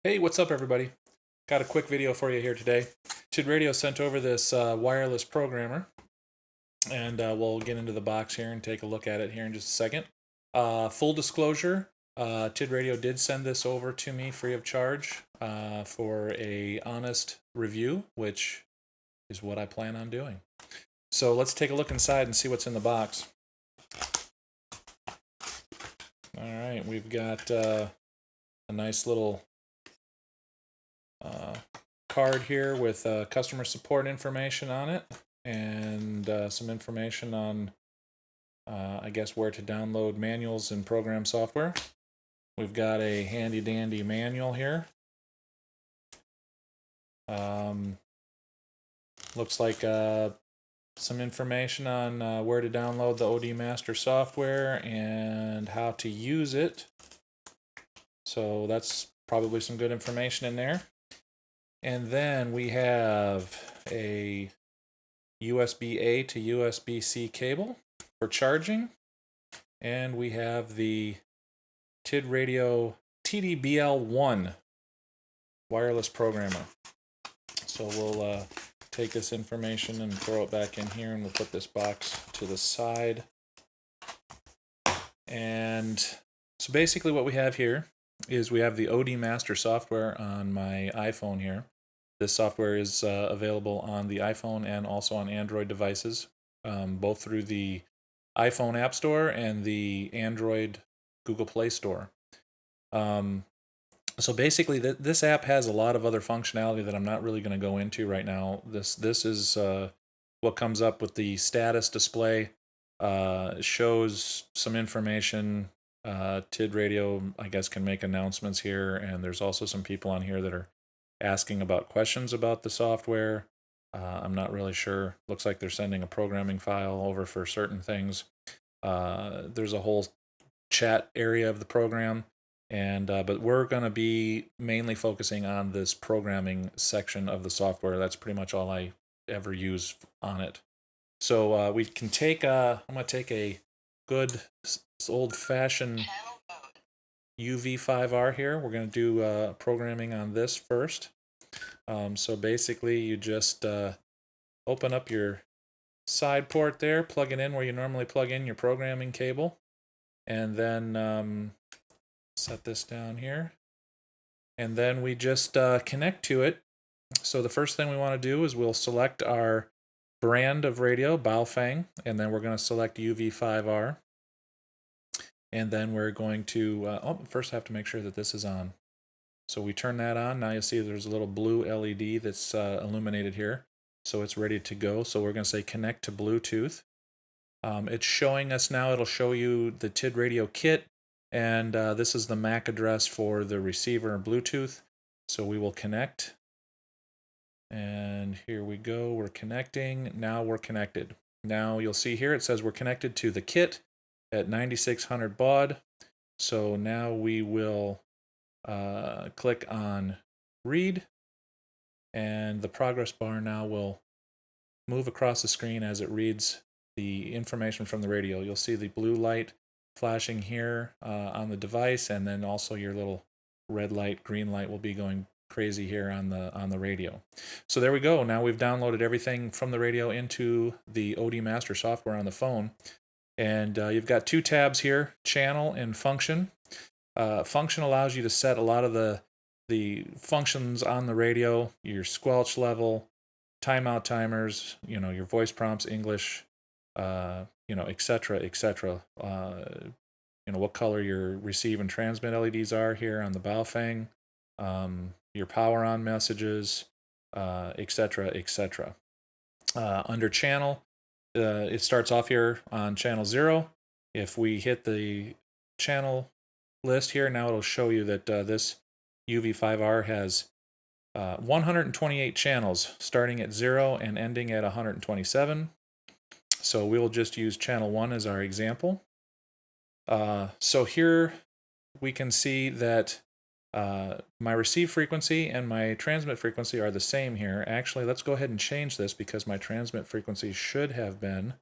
Hey, what's up everybody? Got a quick video for you here today. TIDRADIO sent over this wireless programmer, and we'll get into the box here and take a look at it here in just a second. Full disclosure, TIDRADIO did send this over to me free of charge for a honest review, which is what I plan on doing. So let's take a look inside and see what's in the box. Alright, we've got a nice little card here with customer support information on it, and some information on I guess where to download manuals and program software. We've got a handy dandy manual here. Looks like some information on where to download the ODMaster software and how to use it. So that's probably some good information in there. And then we have a USB-A to USB-C cable for charging. And we have the TIDRADIO TDBL1 wireless programmer. So we'll take this information and throw it back in here, and we'll put this box to the side. And so basically what we have here is we have the ODMaster software on my iPhone here. This software is available on the iPhone and also on Android devices, both through the iPhone App Store and the Android Google Play Store. So basically, this app has a lot of other functionality that I'm not really going to go into right now. This is what comes up with the status display. Shows some information. TIDRADIO, I guess, can make announcements here, and there's also some people on here that are asking about questions about the software. I'm not really sure. Looks like they're sending a programming file over for certain things. There's a whole chat area of the program, and but we're going to be mainly focusing on this programming section of the software. That's pretty much all I ever use on it. So we can take I'm going to take a good old-fashioned UV-5R here. We're going to do programming on this first. So basically you just open up your side port there, plug it in where you normally plug in your programming cable, and then set this down here. And then we just connect to it. So the first thing we want to do is we'll select our brand of radio, Baofeng, and then we're going to select UV-5R. And then we're going to, first I have to make sure that this is on. So we turn that on. Now you'll see there's a little blue LED that's illuminated here. So it's ready to go. So we're going to say connect to Bluetooth. It's showing us now, it'll show you the TIDRADIO kit. And this is the MAC address for the receiver and Bluetooth. So we will connect. And here we go, we're connecting. Now we're connected. Now you'll see here it says we're connected to the kit at 9600 baud. So now we will click on read, and the progress bar now will move across the screen as it reads the information from the radio. You'll see the blue light flashing here on the device, and then also your little red light, green light will be going crazy here on the radio. So there we go. Now we've downloaded everything from the radio into the ODMaster software on the phone. And you've got two tabs here, channel and function. Function allows you to set a lot of the functions on the radio, your squelch level, timeout timers, your voice prompts, English, etc., etc. What color your receive and transmit LEDs are here on the Baofeng, your power on messages, etc., etc. Under channel, it starts off here on channel 0. If we hit the channel list here, now it'll show you that this UV-5R has 128 channels, starting at 0 and ending at 127. So we'll just use channel 1 as our example. So here we can see that my receive frequency and my transmit frequency are the same here. Actually, let's go ahead and change this because my transmit frequency should have been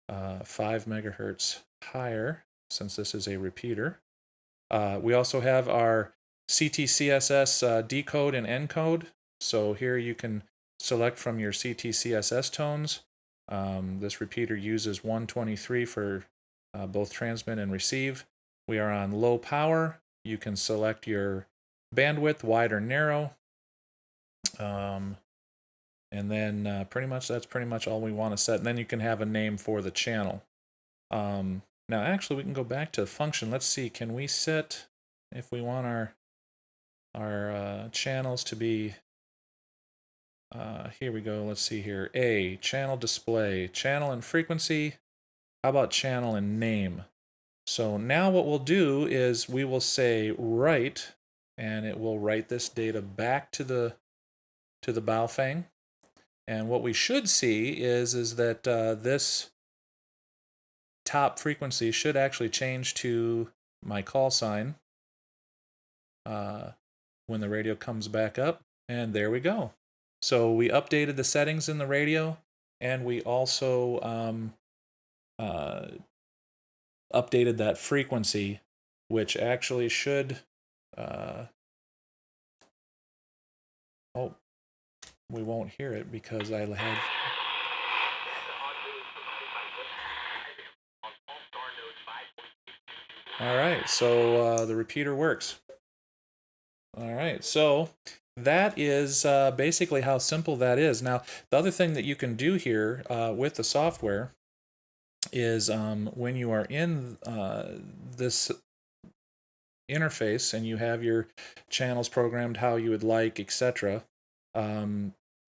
5 megahertz higher, since this is a repeater. We also have our CTCSS decode and encode. So here you can select from your CTCSS tones. This repeater uses 123 for both transmit and receive. We are on low power. You can select your bandwidth, wide or narrow. And then that's pretty much all we want to set. And then you can have a name for the channel. Now actually we can go back to the function. Let's see, can we set, if we want our channels to be, here we go, let's see here, A, channel display, channel and frequency. How about channel and name? So now what we'll do is we will say write, and it will write this data back to the Baofeng. And what we should see is that this top frequency should actually change to my call sign when the radio comes back up. And there we go. So we updated the settings in the radio, and we also updated that frequency, which actually should... oh, we won't hear it because I had... All right, so the repeater works. All right, so that is basically how simple that is. Now, the other thing that you can do here with the software is when you are in this interface and you have your channels programmed how you would like, etc.,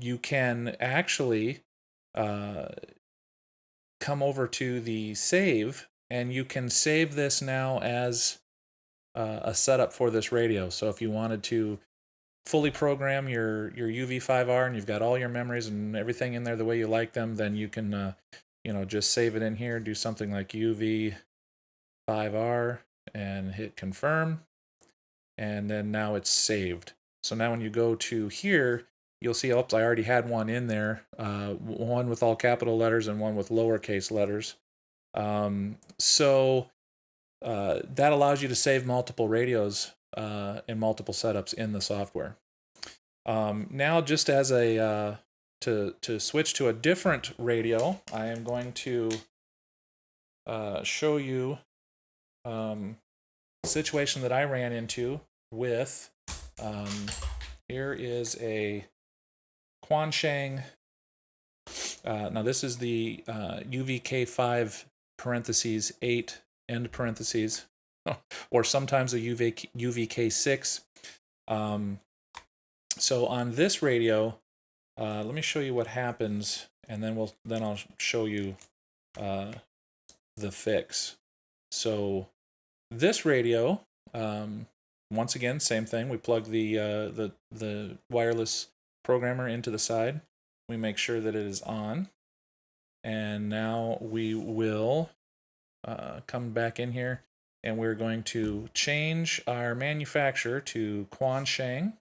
you can actually come over to the save, and you can save this now as a setup for this radio. So if you wanted to fully program your UV-5R and you've got all your memories and everything in there the way you like them, then you can just save it in here, do something like UV-5R and hit confirm, and then now it's saved. So now when you go to here, you'll see, oops, I already had one in there, one with all capital letters and one with lowercase letters. So that allows you to save multiple radios and multiple setups in the software. Now, just as a to switch to a different radio, I am going to show you a situation that I ran into with. Here is a Quansheng. Now this is the UV-K5 parentheses 8 end parentheses, or sometimes a UV-K6. So on this radio, let me show you what happens, and then I'll show you the fix. So this radio, once again, same thing. We plug the wireless programmer into the side. We make sure that it is on, and now we will come back in here, and we're going to change our manufacturer to Quansheng,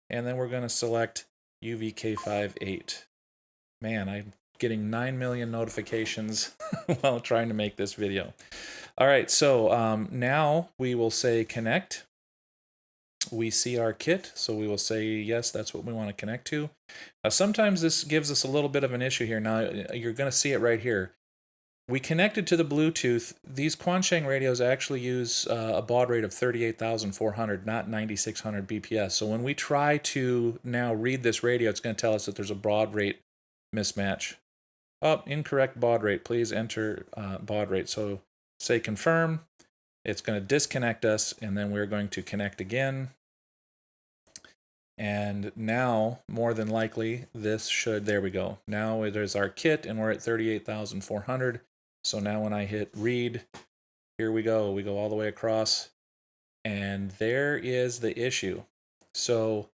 and then we're going to select UV-K5 8. Man, I'm getting 9 million notifications while trying to make this video. All right, so now we will say connect. We see our kit, so we will say yes, that's what we want to connect to. Sometimes this gives us a little bit of an issue here. Now, you're going to see it right here. We connected to the Bluetooth. These Quansheng radios actually use a baud rate of 38,400, not 9,600 BPS. So when we try to now read this radio, it's going to tell us that there's a baud rate mismatch. Oh, incorrect baud rate. Please enter baud rate. So say confirm. It's going to disconnect us, and then we're going to connect again. And now, more than likely, this should, there we go. Now there's our kit, and we're at 38,400. So now when I hit read, here we go. We go all the way across, and there is the issue. So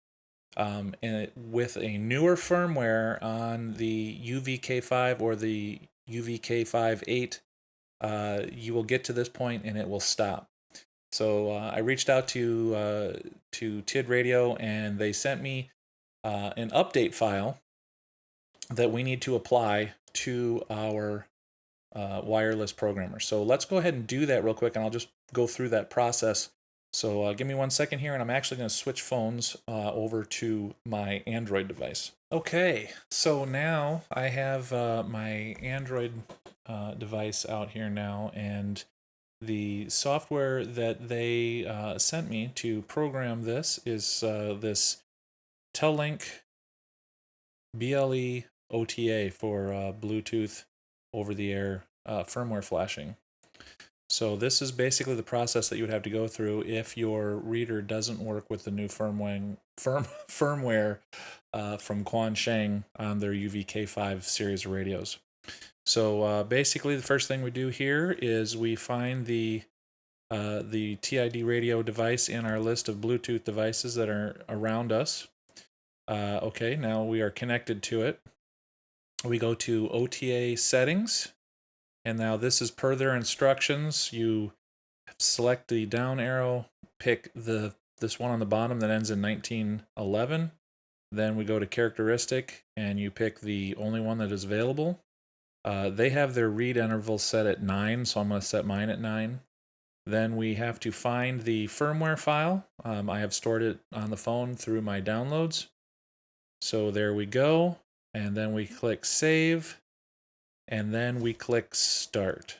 with a newer firmware on the UV-K5 or the UV-K5 8, you will get to this point and it will stop. So I reached out to TIDRADIO, and they sent me an update file that we need to apply to our wireless programmer. So let's go ahead and do that real quick, and I'll just go through that process So give me 1 second here, and I'm actually going to switch phones over to my Android device. Okay, so now I have my Android device out here now, and the software that they sent me to program this is this Tellink BLE OTA for Bluetooth over-the-air firmware flashing. So this is basically the process that you would have to go through if your reader doesn't work with the new firmware from Quansheng on their UV-K5 series of radios. So basically, the first thing we do here is we find the TID radio device in our list of Bluetooth devices that are around us. Okay, now we are connected to it. We go to OTA settings, and now this is per their instructions. You select the down arrow, pick this one on the bottom that ends in 1911. Then we go to characteristic, and you pick the only one that is available. They have their read interval set at 9, so I'm going to set mine at 9. Then we have to find the firmware file. I have stored it on the phone through my downloads. So there we go. And then we click save. And then we click start.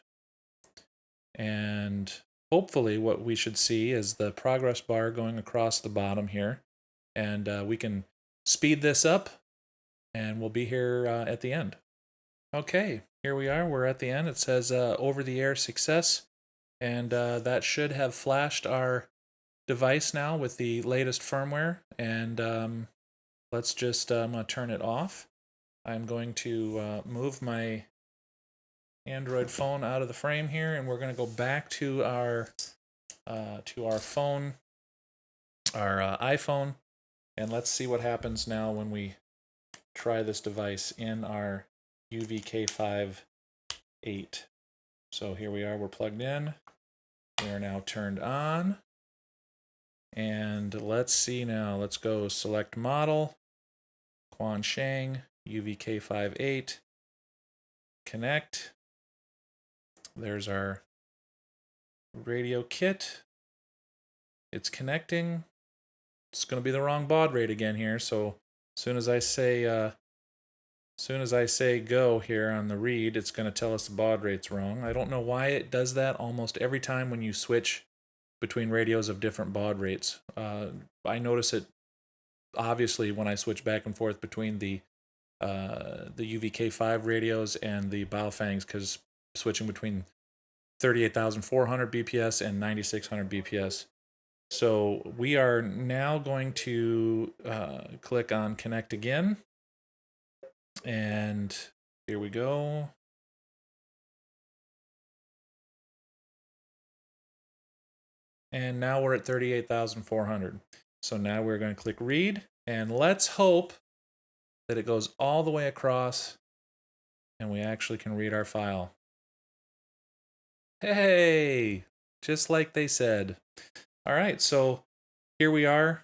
And hopefully what we should see is the progress bar going across the bottom here. And we can speed this up, and we'll be here at the end. Okay, here we are. We're at the end. It says over-the-air success. And that should have flashed our device now with the latest firmware. And let's just, I'm going to turn it off. I'm going to move my Android phone out of the frame here, and we're going to go back to our phone, our iPhone, and let's see what happens now when we try this device in our UV-K5 8. So here we are, we're plugged in. We are now turned on. And let's see now. Let's go select model, Quansheng UV-K5 8, connect. There's our radio kit. It's connecting. It's going to be the wrong baud rate again here. So as soon as I say go here on the read, it's going to tell us the baud rate's wrong. I don't know why it does that almost every time when you switch between radios of different baud rates. I notice it obviously when I switch back and forth between the UV-K5 radios and the Baofengs, because switching between 38,400 BPS and 9,600 BPS. So we are now going to click on connect again, and here we go. And now we're at 38,400. So now we're going to click read, and let's hope that it goes all the way across and we actually can read our file. Hey, just like they said. All right, so here we are.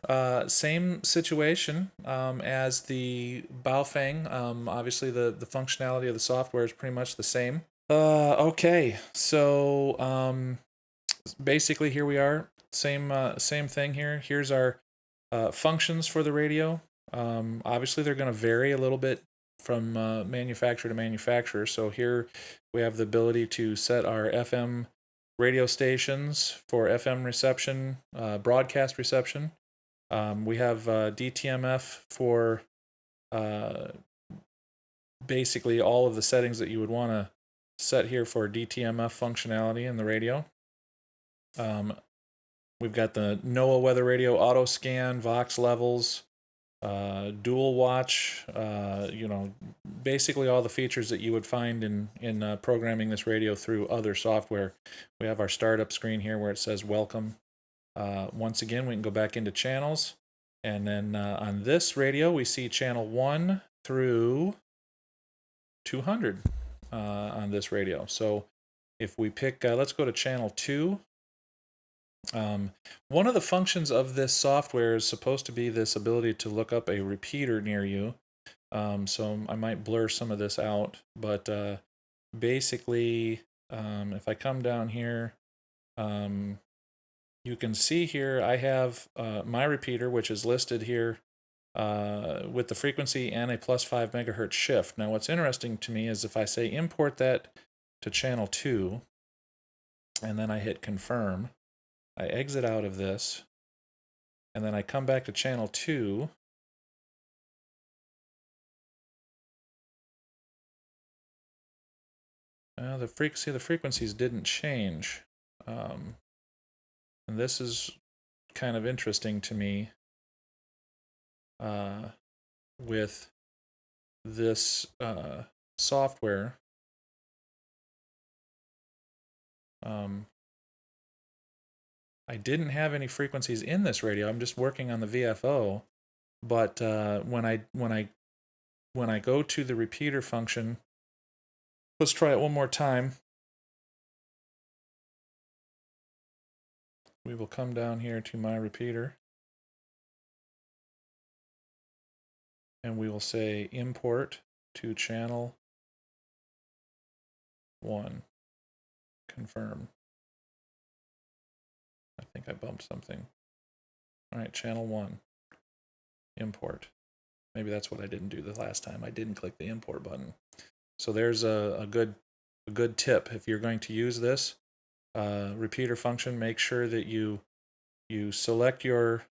Same situation as the Baofeng. Obviously, the functionality of the software is pretty much the same. Okay, so basically here we are. Same thing here. Here's our functions for the radio. Obviously, they're going to vary a little bit from manufacturer to manufacturer. So here we have the ability to set our FM radio stations for FM reception, broadcast reception. We have DTMF for basically all of the settings that you would want to set here for DTMF functionality in the radio. We've got the NOAA weather radio auto scan, Vox levels, dual watch, basically all the features that you would find in programming this radio through other software. We have our startup screen here where it says welcome. Once again, we can go back into channels, and then on this radio we see channel 1 through 200 on this radio. So if we pick, let's go to channel 2. One of the functions of this software is supposed to be this ability to look up a repeater near you. So I might blur some of this out, but basically, if I come down here, you can see here I have my repeater, which is listed here with the frequency and a +5 megahertz shift. Now what's interesting to me is if I say import that to channel 2, and then I hit confirm, I exit out of this, and then I come back to channel 2, the frequencies didn't change. And this is kind of interesting to me with this software. I didn't have any frequencies in this radio. I'm just working on the VFO, but when I go to the repeater function, let's try it one more time. We will come down here to my repeater, and we will say import to channel 1. Confirm. I think I bumped something. All right, channel 1. Import. Maybe that's what I didn't do the last time. I didn't click the import button. So there's a good tip. If you're going to use this repeater function, make sure that you select your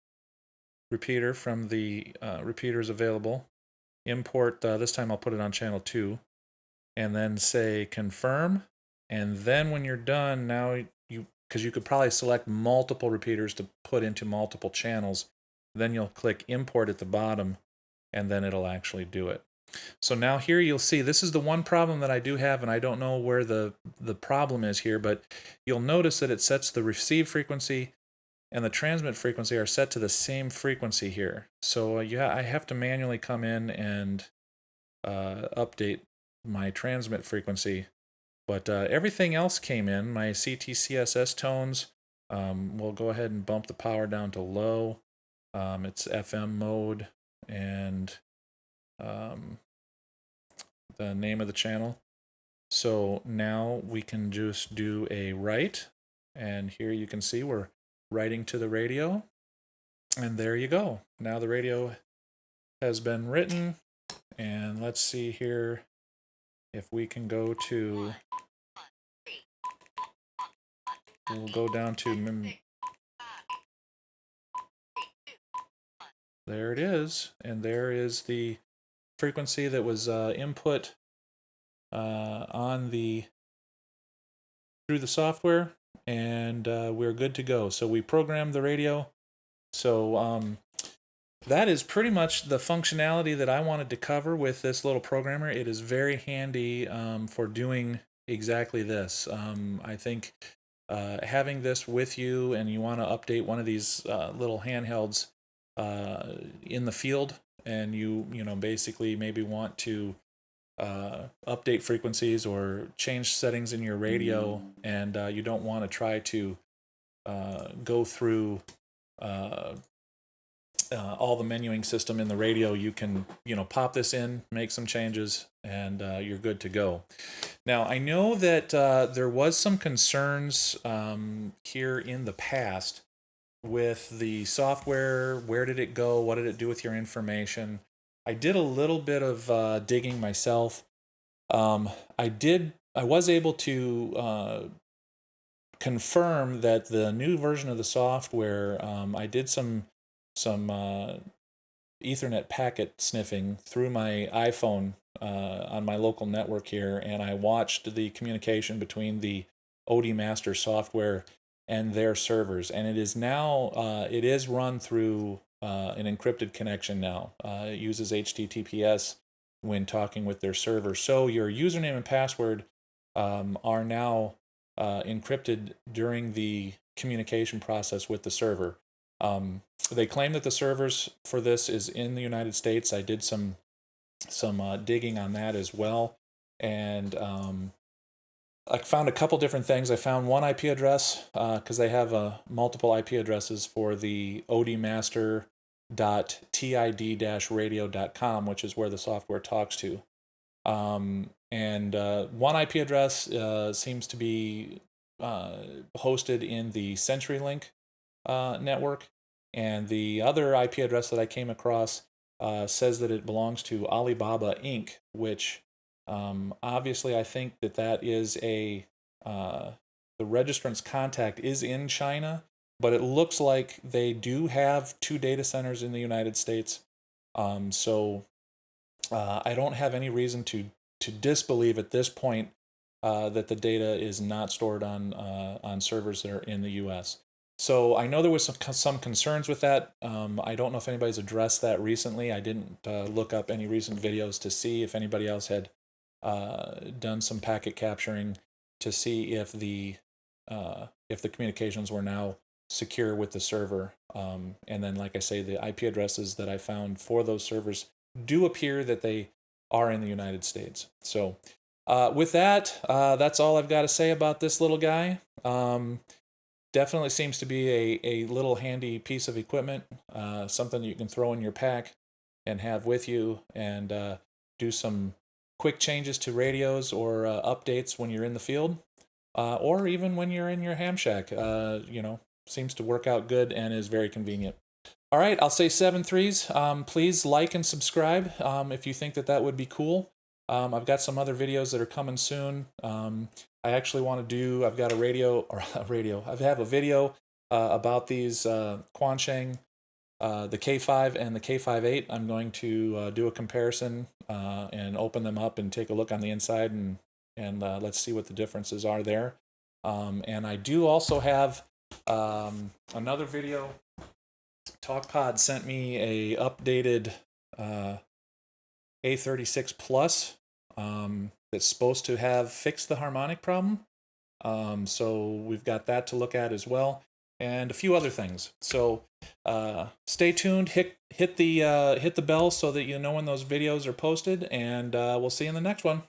repeater from the repeaters available. Import, this time I'll put it on channel 2, and then say confirm. And then when you're done, now because you could probably select multiple repeaters to put into multiple channels, then you'll click import at the bottom, and then it'll actually do it. So now here you'll see, this is the one problem that I do have, and I don't know where the problem is here, but you'll notice that it sets the receive frequency and the transmit frequency are set to the same frequency here. So I have to manually come in and update my transmit frequency. But everything else came in. My CTCSS tones, we'll go ahead and bump the power down to low. It's FM mode, and the name of the channel. So now we can just do a write, and here you can see we're writing to the radio, and there you go. Now the radio has been written, and let's see here if we can go to, we'll go down to, there it is, and there is the frequency that was input on through the software, and we're good to go. So we programmed the radio. So that is pretty much the functionality that I wanted to cover with this little programmer. It is very handy for doing exactly this. I think having this with you, and you want to update one of these little handhelds in the field, and you basically maybe want to update frequencies or change settings in your radio, and you don't want to try to go through all the menuing system in the radio, you can pop this in, make some changes, and you're good to go. Now I know that there was some concerns here in the past with the software. Where did it go? What did it do with your information? I did a little bit of digging myself. I was able to confirm that the new version of the software, I did some Ethernet packet sniffing through my iPhone on my local network here, and I watched the communication between the ODMaster software and their servers, and it is now it is run through an encrypted connection now. It uses HTTPS when talking with their server, so your username and password are now encrypted during the communication process with the server. They claim that the servers for this is in the United States. I did some digging on that as well, and I found a couple different things. I found one IP address because they have multiple IP addresses for the ODMaster.tid-radio.com, which is where the software talks to. And one IP address seems to be hosted in the CenturyLink network, and the other IP address that I came across says that it belongs to Alibaba Inc., which obviously I think that that is a the registrant's contact is in China, but it looks like they do have 2 data centers in the United States. So I don't have any reason to disbelieve at this point that the data is not stored on servers that are in the U.S. So I know there was some concerns with that. I don't know if anybody's addressed that recently. I didn't look up any recent videos to see if anybody else had done some packet capturing to see if the communications were now secure with the server. And then, like I say, the IP addresses that I found for those servers do appear that they are in the United States. So with that, that's all I've got to say about this little guy. Definitely seems to be a little handy piece of equipment, something that you can throw in your pack and have with you, and do some quick changes to radios or updates when you're in the field, or even when you're in your ham shack. Seems to work out good and is very convenient. All right, I'll say 7 threes. Please like and subscribe if you think that that would be cool. I've got some other videos that are coming soon. I actually want to do, I've got a I have a video about these Quansheng, the K5 and the K5-8. I'm going to do a comparison and open them up and take a look on the inside, and let's see what the differences are there. And I do also have another video. TalkPod sent me a updated A36 Plus that's supposed to have fixed the harmonic problem. So we've got that to look at as well, and a few other things. So stay tuned. Hit the bell so that you know when those videos are posted, and we'll see you in the next one.